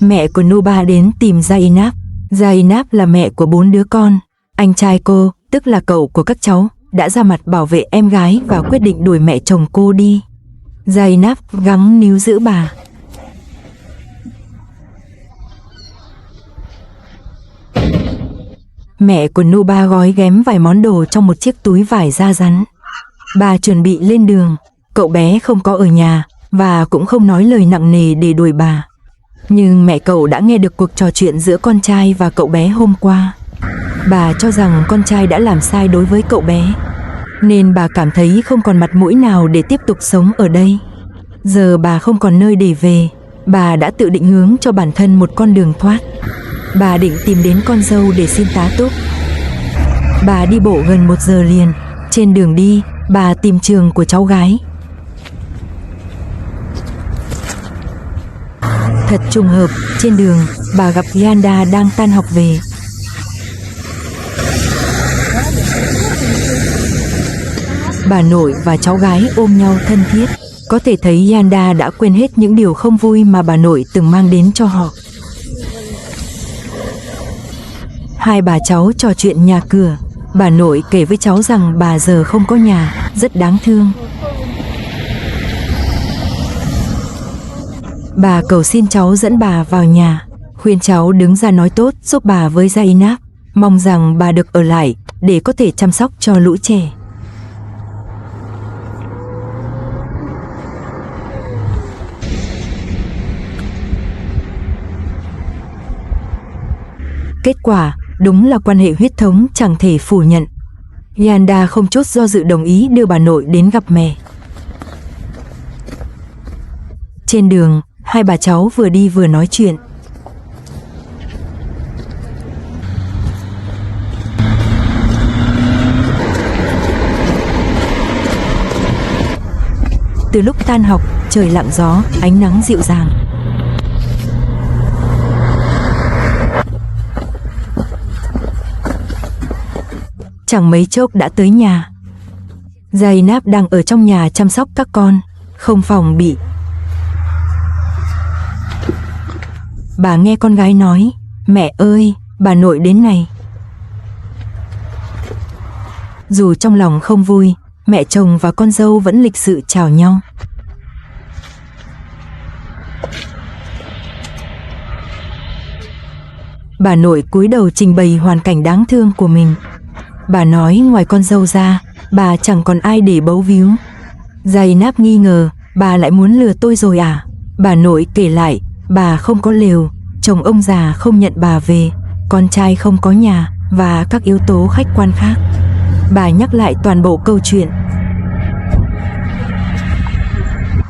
Mẹ của Nuba đến tìm Zainab. Zainab là mẹ của 4 đứa con. Anh trai cô, tức là cậu của các cháu, đã ra mặt bảo vệ em gái và quyết định đuổi mẹ chồng cô đi. Zainab gắng níu giữ bà. Mẹ của Nuba gói ghém vài món đồ trong một chiếc túi vải da rắn. Bà chuẩn bị lên đường. Cậu bé không có ở nhà và cũng không nói lời nặng nề để đuổi bà. Nhưng mẹ cậu đã nghe được cuộc trò chuyện giữa con trai và cậu bé hôm qua. Bà cho rằng con trai đã làm sai đối với cậu bé, nên bà cảm thấy không còn mặt mũi nào để tiếp tục sống ở đây. Giờ bà không còn nơi để về. Bà đã tự định hướng cho bản thân một con đường thoát. Bà định tìm đến con dâu để xin tá túc. Bà đi bộ gần 1 giờ liền. Trên đường đi, bà tìm trường của cháu gái. Thật trùng hợp, trên đường, bà gặp Yanda đang tan học về. Bà nội và cháu gái ôm nhau thân thiết. Có thể thấy Yanda đã quên hết những điều không vui mà bà nội từng mang đến cho họ. Hai bà cháu trò chuyện nhà cửa. Bà nội kể với cháu rằng bà giờ không có nhà, rất đáng thương. Bà cầu xin cháu dẫn bà vào nhà, khuyên cháu đứng ra nói tốt giúp bà với Zainab, mong rằng bà được ở lại để có thể chăm sóc cho lũ trẻ. Kết quả đúng là quan hệ huyết thống chẳng thể phủ nhận. Yanda không chút do dự đồng ý đưa bà nội đến gặp mẹ. Trên đường, hai bà cháu vừa đi vừa nói chuyện. Từ lúc tan học, trời lặng gió, ánh nắng dịu dàng. Chẳng mấy chốc đã tới nhà. Zainab đang ở trong nhà chăm sóc các con, không phòng bị. Bà nghe con gái nói, mẹ ơi, bà nội đến này. Dù trong lòng không vui, mẹ chồng và con dâu vẫn lịch sự chào nhau. Bà nội cúi đầu trình bày hoàn cảnh đáng thương của mình. Bà nói ngoài con dâu ra, bà chẳng còn ai để bấu víu. Zainab nghi ngờ, bà lại muốn lừa tôi rồi à? Bà nội kể lại, bà không có lều, chồng ông già không nhận bà về, con trai không có nhà và các yếu tố khách quan khác. Bà nhắc lại toàn bộ câu chuyện.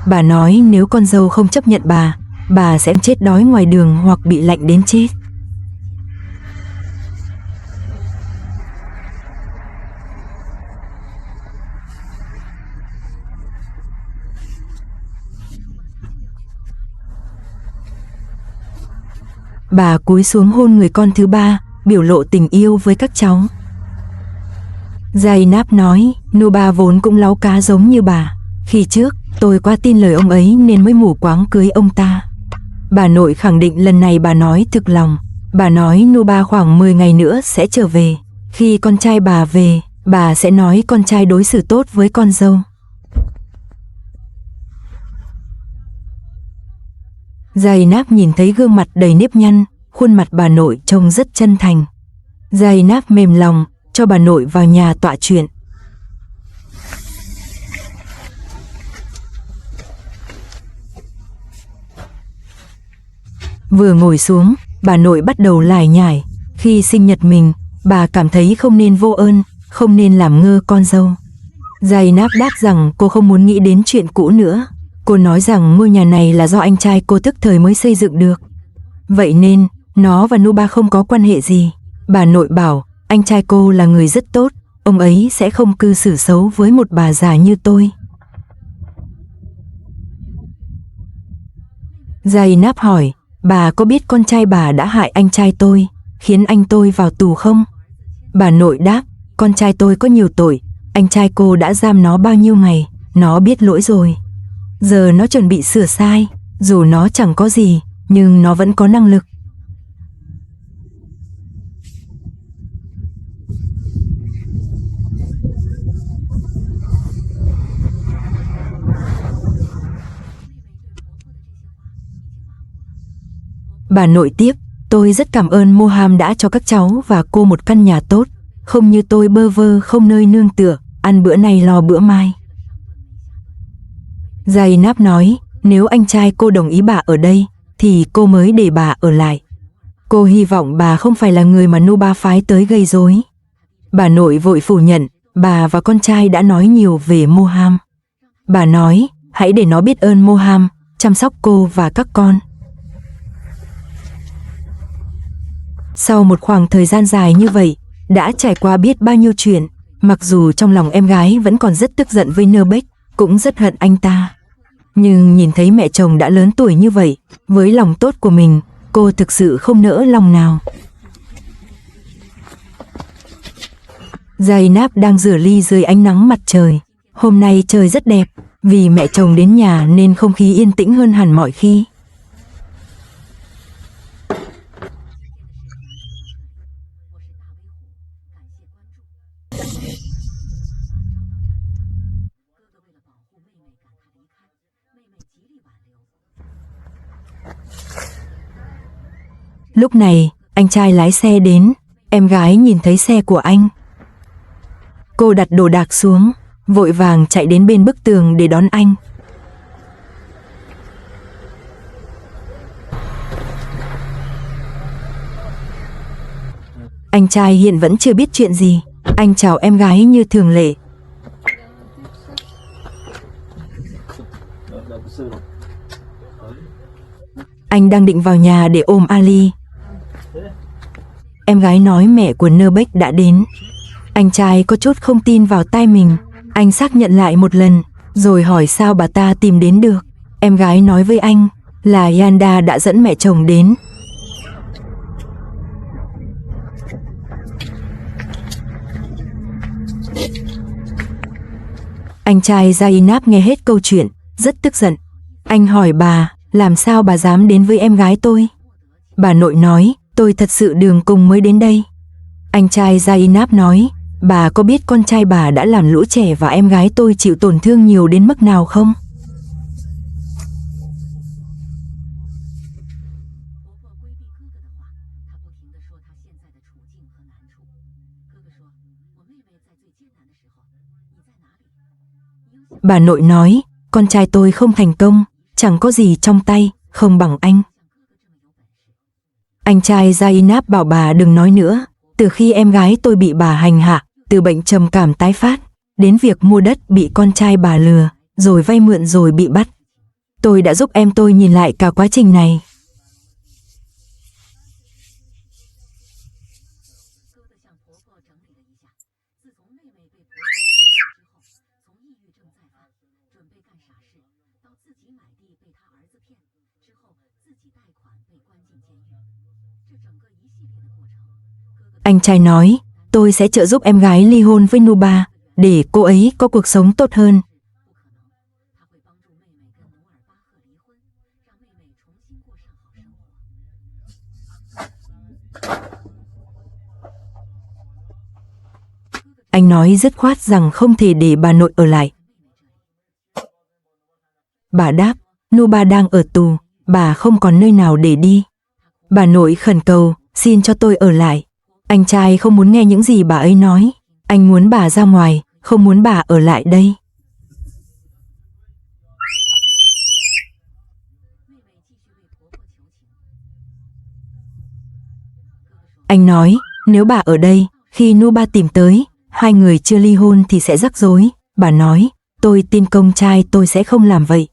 Bà nói nếu con dâu không chấp nhận bà sẽ chết đói ngoài đường hoặc bị lạnh đến chết. Bà cúi xuống hôn người con thứ ba, biểu lộ tình yêu với các cháu. Zainab nói, Nuba vốn cũng láu cá giống như bà. Khi trước, tôi quá tin lời ông ấy nên mới mù quáng cưới ông ta. Bà nội khẳng định lần này bà nói thực lòng. Bà nói Nuba khoảng 10 ngày nữa sẽ trở về. Khi con trai bà về, bà sẽ nói con trai đối xử tốt với con dâu. Zainab nhìn thấy gương mặt đầy nếp nhăn, khuôn mặt bà nội trông rất chân thành. Zainab mềm lòng, cho bà nội vào nhà tọa chuyện. Vừa ngồi xuống, bà nội bắt đầu lải nhải. Khi sinh nhật mình, bà cảm thấy không nên vô ơn, không nên làm ngơ con dâu. Zainab đáp rằng cô không muốn nghĩ đến chuyện cũ nữa. Cô nói rằng ngôi nhà này là do anh trai cô tức thời mới xây dựng được. Vậy nên, nó và Nuba không có quan hệ gì. Bà nội bảo, anh trai cô là người rất tốt, ông ấy sẽ không cư xử xấu với một bà già như tôi. Zainab hỏi, bà có biết con trai bà đã hại anh trai tôi, khiến anh tôi vào tù không? Bà nội đáp, con trai tôi có nhiều tội, anh trai cô đã giam nó bao nhiêu ngày, nó biết lỗi rồi. Giờ nó chuẩn bị sửa sai, dù nó chẳng có gì, nhưng nó vẫn có năng lực. Bà nội tiếp, tôi rất cảm ơn Moham đã cho các cháu và cô một căn nhà tốt, không như tôi bơ vơ không nơi nương tựa, ăn bữa này lo bữa mai. Zainab nói, nếu anh trai cô đồng ý bà ở đây, thì cô mới để bà ở lại. Cô hy vọng bà không phải là người mà Nuba phái tới gây rối. Bà nội vội phủ nhận, bà và con trai đã nói nhiều về Moham. Bà nói, hãy để nó biết ơn Moham, chăm sóc cô và các con. Sau một khoảng thời gian dài như vậy, đã trải qua biết bao nhiêu chuyện, mặc dù trong lòng em gái vẫn còn rất tức giận với Nurbek, cũng rất hận anh ta. Nhưng nhìn thấy mẹ chồng đã lớn tuổi như vậy, với lòng tốt của mình, cô thực sự không nỡ lòng nào. Zainab đang rửa ly dưới ánh nắng mặt trời. Hôm nay trời rất đẹp, vì mẹ chồng đến nhà nên không khí yên tĩnh hơn hẳn mọi khi. Lúc này, anh trai lái xe đến, em gái nhìn thấy xe của anh. Cô đặt đồ đạc xuống, vội vàng chạy đến bên bức tường để đón anh. Anh trai hiện vẫn chưa biết chuyện gì, anh chào em gái như thường lệ. Anh đang định vào nhà để ôm Ali. Em gái nói mẹ của Nurbek đã đến. Anh trai có chút không tin vào tai mình. Anh xác nhận lại một lần, rồi hỏi sao bà ta tìm đến được. Em gái nói với anh là Yanda đã dẫn mẹ chồng đến. Anh trai Zainab nghe hết câu chuyện, rất tức giận. Anh hỏi bà, làm sao bà dám đến với em gái tôi? Bà nội nói, tôi thật sự đường cùng mới đến đây. Anh trai Zainab nói, bà có biết con trai bà đã làm lũ trẻ và em gái tôi chịu tổn thương nhiều đến mức nào không? Bà nội nói, con trai tôi không thành công, chẳng có gì trong tay, không bằng anh. Anh trai Zainab bảo bà đừng nói nữa, từ khi em gái tôi bị bà hành hạ, từ bệnh trầm cảm tái phát, đến việc mua đất bị con trai bà lừa, rồi vay mượn rồi bị bắt. Tôi đã giúp em tôi nhìn lại cả quá trình này. Anh trai nói, tôi sẽ trợ giúp em gái ly hôn với Nuba, để cô ấy có cuộc sống tốt hơn. Anh nói dứt khoát rằng không thể để bà nội ở lại. Bà đáp, Nuba đang ở tù, bà không còn nơi nào để đi. Bà nội khẩn cầu, xin cho tôi ở lại. Anh trai không muốn nghe những gì bà ấy nói. Anh muốn bà ra ngoài, không muốn bà ở lại đây. Anh nói, nếu bà ở đây, khi Nuba tìm tới, hai người chưa ly hôn thì sẽ rắc rối. Bà nói, tôi tin con trai tôi sẽ không làm vậy.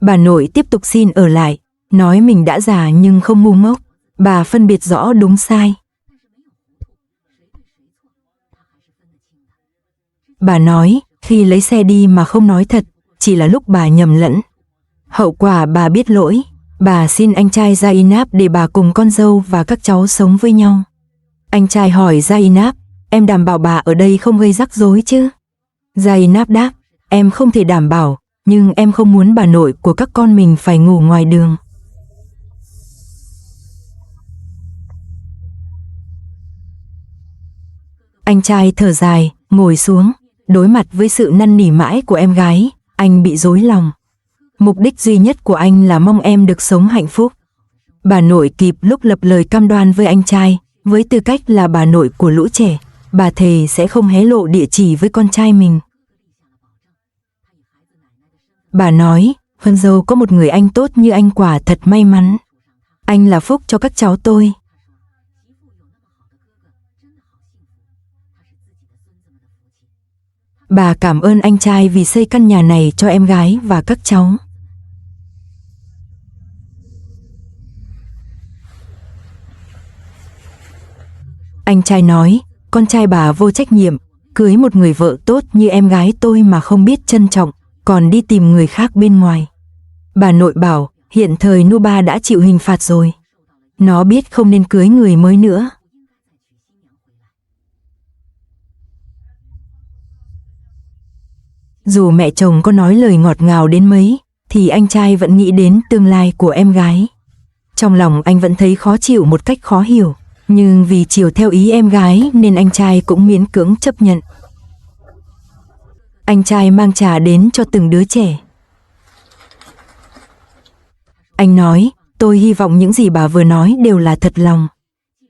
Bà nội tiếp tục xin ở lại, nói mình đã già nhưng không ngu ngốc. Bà phân biệt rõ đúng sai. Bà nói, khi lấy xe đi mà không nói thật, chỉ là lúc bà nhầm lẫn. Hậu quả bà biết lỗi, bà xin anh trai Zainab để bà cùng con dâu và các cháu sống với nhau. Anh trai hỏi Zainab, em đảm bảo bà ở đây không gây rắc rối chứ? Zainab đáp, em không thể đảm bảo, nhưng em không muốn bà nội của các con mình phải ngủ ngoài đường. Anh trai thở dài, ngồi xuống, đối mặt với sự năn nỉ mãi của em gái, anh bị rối lòng. Mục đích duy nhất của anh là mong em được sống hạnh phúc. Bà nội kịp lúc lập lời cam đoan với anh trai, với tư cách là bà nội của lũ trẻ, bà thề sẽ không hé lộ địa chỉ với con trai mình. Bà nói, hơn dâu có một người anh tốt như anh quả thật may mắn. Anh là phúc cho các cháu tôi. Bà cảm ơn anh trai vì xây căn nhà này cho em gái và các cháu. Anh trai nói, con trai bà vô trách nhiệm, cưới một người vợ tốt như em gái tôi mà không biết trân trọng, còn đi tìm người khác bên ngoài. Bà nội bảo, hiện thời Nuba đã chịu hình phạt rồi. Nó biết không nên cưới người mới nữa. Dù mẹ chồng có nói lời ngọt ngào đến mấy, thì anh trai vẫn nghĩ đến tương lai của em gái. Trong lòng anh vẫn thấy khó chịu một cách khó hiểu, nhưng vì chiều theo ý em gái nên anh trai cũng miễn cưỡng chấp nhận. Anh trai mang trà đến cho từng đứa trẻ. Anh nói, tôi hy vọng những gì bà vừa nói đều là thật lòng.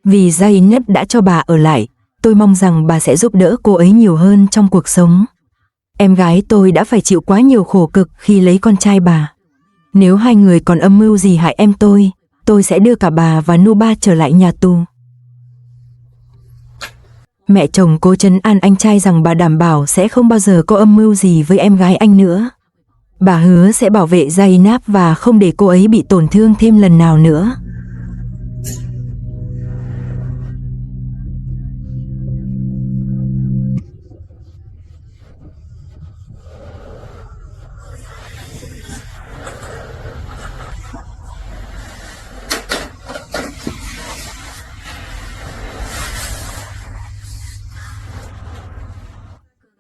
Vì Zainab đã cho bà ở lại, tôi mong rằng bà sẽ giúp đỡ cô ấy nhiều hơn trong cuộc sống. Em gái tôi đã phải chịu quá nhiều khổ cực khi lấy con trai bà. Nếu hai người còn âm mưu gì hại em tôi sẽ đưa cả bà và Nuba trở lại nhà tù. Mẹ chồng cố trấn an anh trai rằng bà đảm bảo sẽ không bao giờ có âm mưu gì với em gái anh nữa. Bà hứa sẽ bảo vệ Zainab và không để cô ấy bị tổn thương thêm lần nào nữa.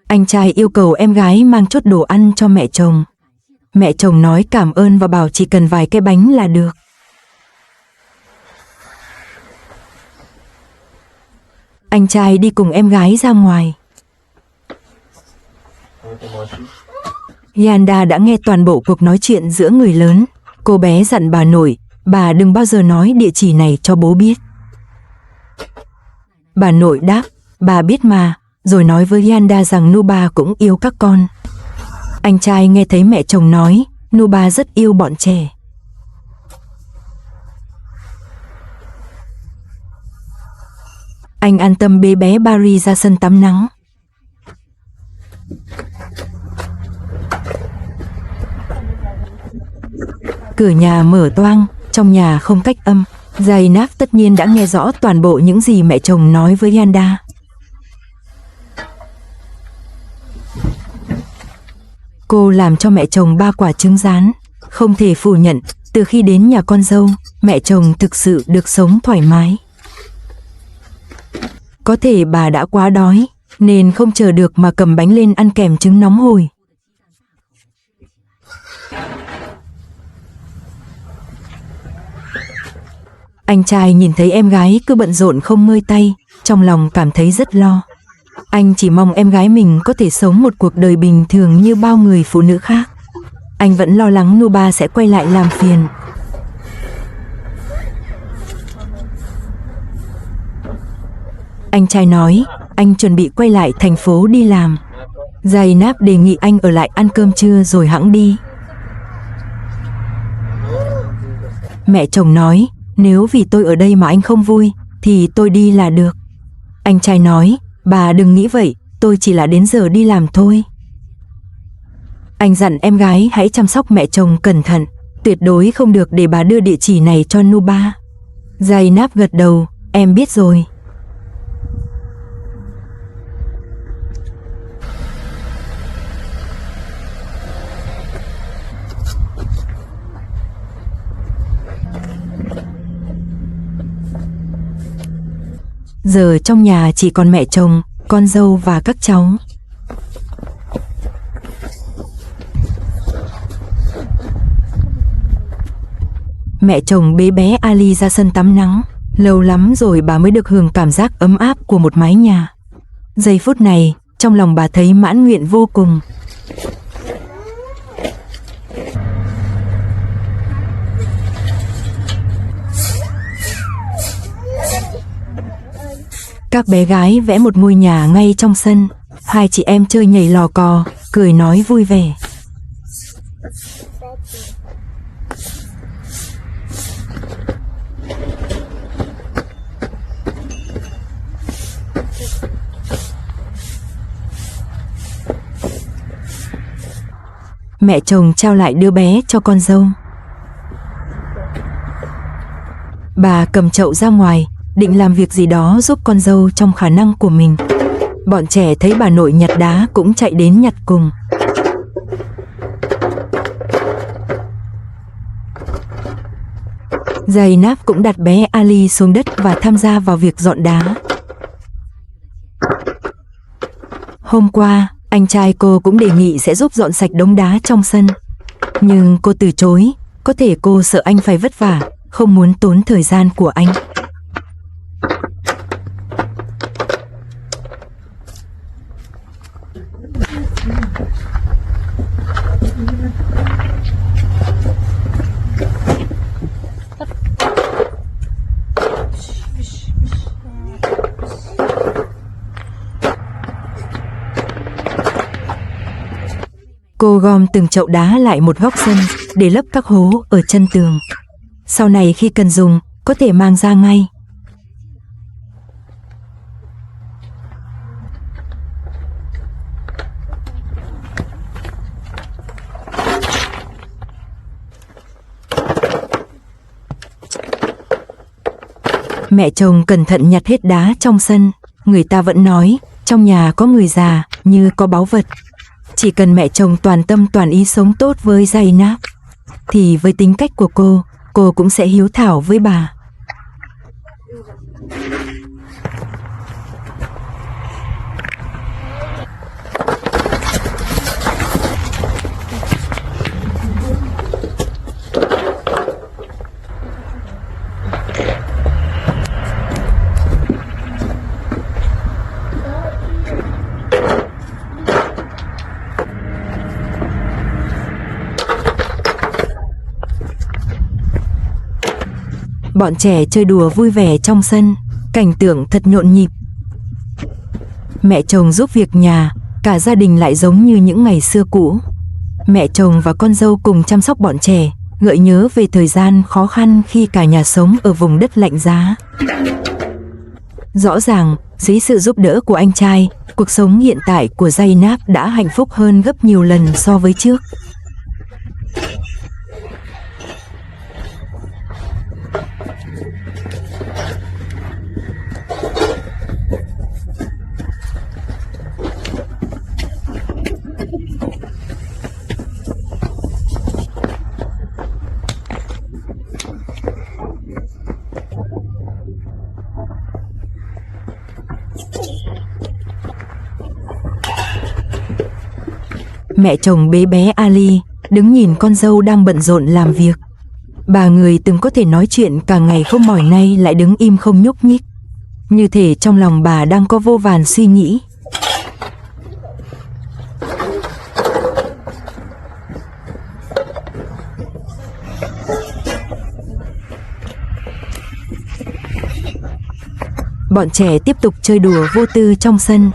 Anh trai yêu cầu em gái mang chút đồ ăn cho mẹ chồng. Mẹ chồng nói cảm ơn và bảo chỉ cần vài cái bánh là được. Anh trai đi cùng em gái ra ngoài. Yanda đã nghe toàn bộ cuộc nói chuyện giữa người lớn. Cô bé dặn bà nội, bà đừng bao giờ nói địa chỉ này cho bố biết. Bà nội đáp, bà biết mà, rồi nói với Yanda rằng Nuba cũng yêu các con. Anh trai nghe thấy mẹ chồng nói, Nuba rất yêu bọn trẻ. Anh an tâm bế bé Barry ra sân tắm nắng. Cửa nhà mở toang, trong nhà không cách âm. Zainab tất nhiên đã nghe rõ toàn bộ những gì mẹ chồng nói với Yanda. Cô làm cho mẹ chồng 3 quả trứng rán. Không thể phủ nhận, từ khi đến nhà con dâu, mẹ chồng thực sự được sống thoải mái. Có thể bà đã quá đói, nên không chờ được mà cầm bánh lên ăn kèm trứng nóng hổi. Anh trai nhìn thấy em gái cứ bận rộn không ngơi tay, trong lòng cảm thấy rất lo. Anh chỉ mong em gái mình có thể sống một cuộc đời bình thường như bao người phụ nữ khác. Anh vẫn lo lắng Nuba sẽ quay lại làm phiền. Anh trai nói, anh chuẩn bị quay lại thành phố đi làm. Zainab đề nghị anh ở lại ăn cơm trưa rồi hẵng đi. Mẹ chồng nói, nếu vì tôi ở đây mà anh không vui, thì tôi đi là được. Anh trai nói, bà đừng nghĩ vậy, tôi chỉ là đến giờ đi làm thôi. Anh dặn em gái hãy chăm sóc mẹ chồng cẩn thận, tuyệt đối không được để bà đưa địa chỉ này cho Nuba. Zainab gật đầu, em biết rồi. Giờ trong nhà chỉ còn mẹ chồng, con dâu và các cháu. Mẹ chồng bế bé Ali ra sân tắm nắng. Lâu lắm rồi bà mới được hưởng cảm giác ấm áp của một mái nhà. Giây phút này, trong lòng bà thấy mãn nguyện vô cùng. Các bé gái vẽ một ngôi nhà ngay trong sân. Hai chị em chơi nhảy lò cò, cười nói vui vẻ. Mẹ chồng trao lại đứa bé cho con dâu. Bà cầm chậu ra ngoài, định làm việc gì đó giúp con dâu trong khả năng của mình. Bọn trẻ thấy bà nội nhặt đá cũng chạy đến nhặt cùng. Zainab cũng đặt bé Ali xuống đất và tham gia vào việc dọn đá. Hôm qua, anh trai cô cũng đề nghị sẽ giúp dọn sạch đống đá trong sân. Nhưng cô từ chối, có thể cô sợ anh phải vất vả, không muốn tốn thời gian của anh. Cô gom từng chậu đá lại một góc sân để lấp các hố ở chân tường. Sau này khi cần dùng, có thể mang ra ngay. Mẹ chồng cẩn thận nhặt hết đá trong sân. Người ta vẫn nói, trong nhà có người già như có báu vật. Chỉ cần mẹ chồng toàn tâm toàn ý sống tốt với Zainab, thì với tính cách của cô cũng sẽ hiếu thảo với bà. Bọn trẻ chơi đùa vui vẻ trong sân, cảnh tượng thật nhộn nhịp. Mẹ chồng giúp việc nhà, cả gia đình lại giống như những ngày xưa cũ. Mẹ chồng và con dâu cùng chăm sóc bọn trẻ, gợi nhớ về thời gian khó khăn khi cả nhà sống ở vùng đất lạnh giá. Rõ ràng, dưới sự giúp đỡ của anh trai, cuộc sống hiện tại của Zainab đã hạnh phúc hơn gấp nhiều lần so với trước. Mẹ chồng bế bé Ali, đứng nhìn con dâu đang bận rộn làm việc. Bà người từng có thể nói chuyện cả ngày không mỏi nay lại đứng im không nhúc nhích. Như thể trong lòng bà đang có vô vàn suy nghĩ. Bọn trẻ tiếp tục chơi đùa vô tư trong sân.